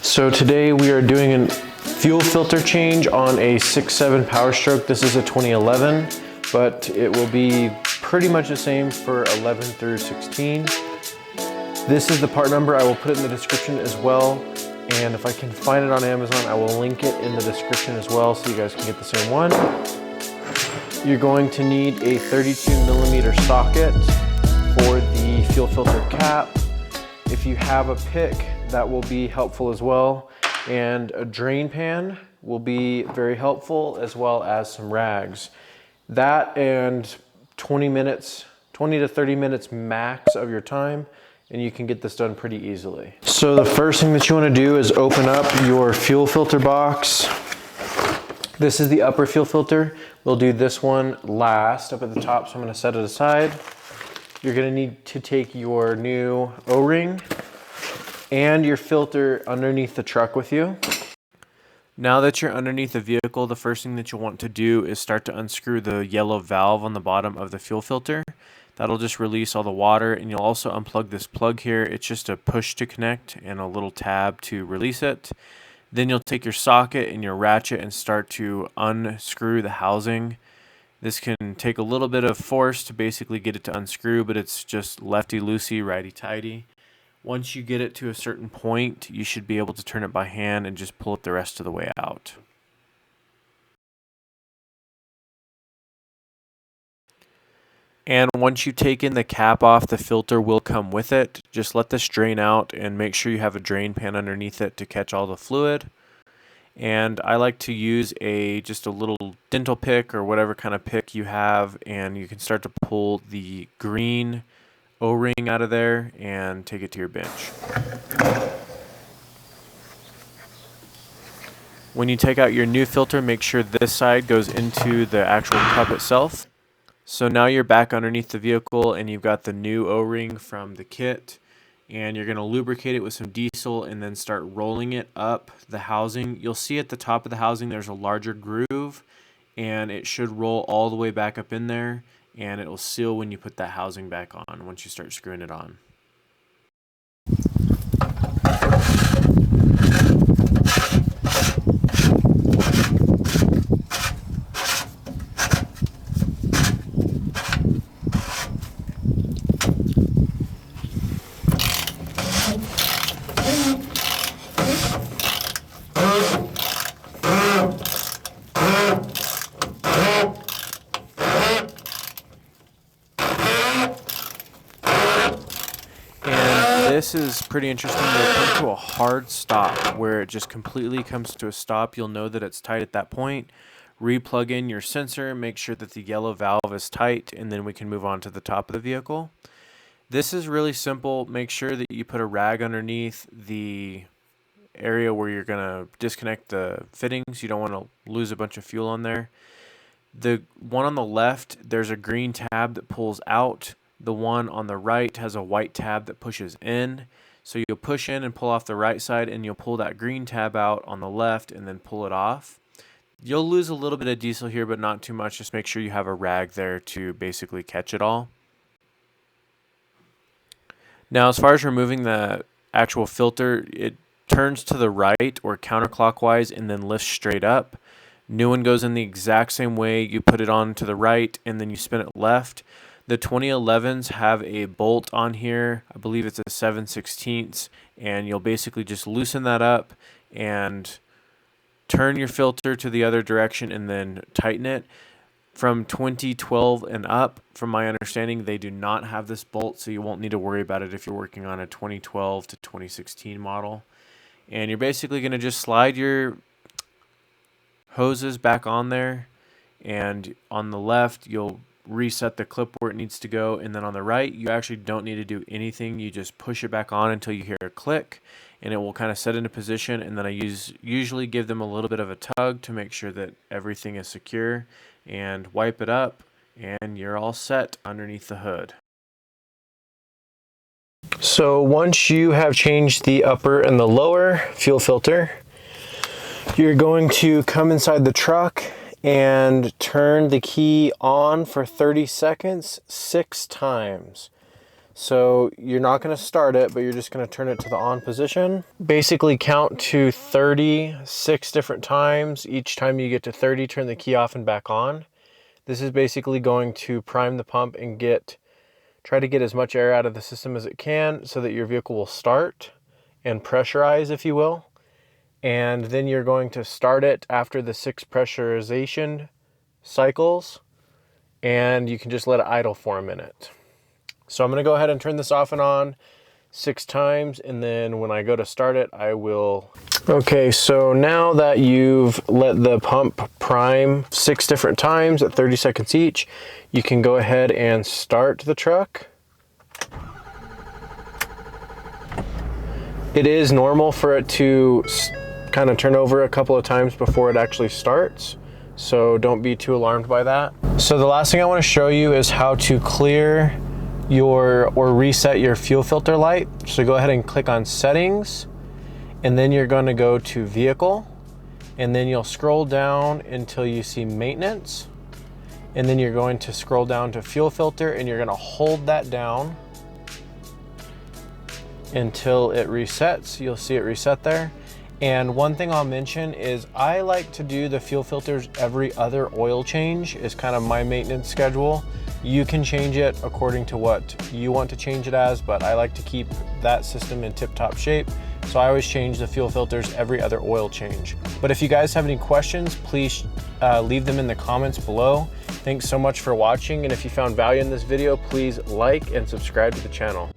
So today we are doing a fuel filter change on a 6.7 Power Stroke. This is a 2011, but it will be pretty much the same for 11 through 16. This is the part number. I will put it in the description as well. And if I can find it on Amazon, I will link it in the description as well so you guys can get the same one. You're going to need a 32mm socket for the fuel filter cap. If you have a pick, that will be helpful as well. And a drain pan will be very helpful, as well as some rags. That and 20 to 30 minutes max of your time, and you can get this done pretty easily. So the first thing that you want to do is open up your fuel filter box. This is the upper fuel filter. We'll do this one last up at the top, so I'm going to set it aside. You're going to need to take your new O-ring and your filter underneath the truck with you. Now that you're underneath the vehicle, the first thing that you'll want to do is start to unscrew the yellow valve on the bottom of the fuel filter. That'll just release all the water, and you'll also unplug this plug here. It's just a push to connect and a little tab to release it. Then you'll take your socket and your ratchet and start to unscrew the housing. This can take a little bit of force to basically get it to unscrew, but it's just lefty-loosey, righty-tighty. Once you get it to a certain point, you should be able to turn it by hand and just pull it the rest of the way out. And once you've taken the cap off, the filter will come with it. Just let this drain out and make sure you have a drain pan underneath it to catch all the fluid. And I like to use just a little dental pick or whatever kind of pick you have, and you can start to pull the green O-ring out of there and take it to your bench. When you take out your new filter, make sure this side goes into the actual cup itself. So now you're back underneath the vehicle and you've got the new O-ring from the kit, and you're going to lubricate it with some diesel and then start rolling it up the housing. You'll see at the top of the housing there's a larger groove, and it should roll all the way back up in there, and it will seal when you put that housing back on once you start screwing it on. This is pretty interesting. You'll come to a hard stop where it just completely comes to a stop. You'll know that it's tight at that point. Replug in your sensor, make sure that the yellow valve is tight, and then we can move on to the top of the vehicle. This is really simple. Make sure that you put a rag underneath the area where you're going to disconnect the fittings. You don't want to lose a bunch of fuel on there. The one on the left, there's a green tab that pulls out. The one on the right has a white tab that pushes in. So you'll push in and pull off the right side, and you'll pull that green tab out on the left and then pull it off. You'll lose a little bit of diesel here, but not too much. Just make sure you have a rag there to basically catch it all. Now, as far as removing the actual filter, it turns to the right or counterclockwise and then lifts straight up. New one goes in the exact same way. You put it on to the right and then you spin it left. The 2011s have a bolt on here. I believe it's a 7/16, and you'll basically just loosen that up and turn your filter to the other direction and then tighten it. From 2012 and up, from my understanding, they do not have this bolt, so you won't need to worry about it if you're working on a 2012 to 2016 model. And you're basically going to just slide your hoses back on there, and on the left, you'll reset the clip where it needs to go, and then on the right you actually don't need to do anything. You just push it back on until you hear a click, and it will kind of set into position, and then I usually give them a little bit of a tug to make sure that everything is secure, and wipe it up, and you're all set underneath the hood. So once you have changed the upper and the lower fuel filter, you're going to come inside the truck and turn the key on for 30 seconds 6 times. So you're not gonna start it, but you're just gonna turn it to the on position. Basically count to 36 different times. Each time you get to 30, turn the key off and back on. This is basically going to prime the pump and try to get as much air out of the system as it can so that your vehicle will start and pressurize, if you will. And then you're going to start it after the 6 pressurization cycles, and you can just let it idle for a minute. So I'm gonna go ahead and turn this off and on 6 times, and then when I go to start it, I will. Okay, so now that you've let the pump prime 6 different times at 30 seconds each, you can go ahead and start the truck. It is normal for it to kind of turn over a couple of times before it actually starts, so don't be too alarmed by that. So the last thing I want to show you is how to clear or reset your fuel filter light. So go ahead and click on settings, and then you're going to go to vehicle, and then you'll scroll down until you see maintenance, and then you're going to scroll down to fuel filter, and you're going to hold that down until it resets. You'll see it reset there. And one thing I'll mention is I like to do the fuel filters every other oil change is kind of my maintenance schedule. You can change it according to what you want to change it as, but I like to keep that system in tip-top shape. So I always change the fuel filters every other oil change. But if you guys have any questions, please leave them in the comments below. Thanks so much for watching. And if you found value in this video, please like and subscribe to the channel.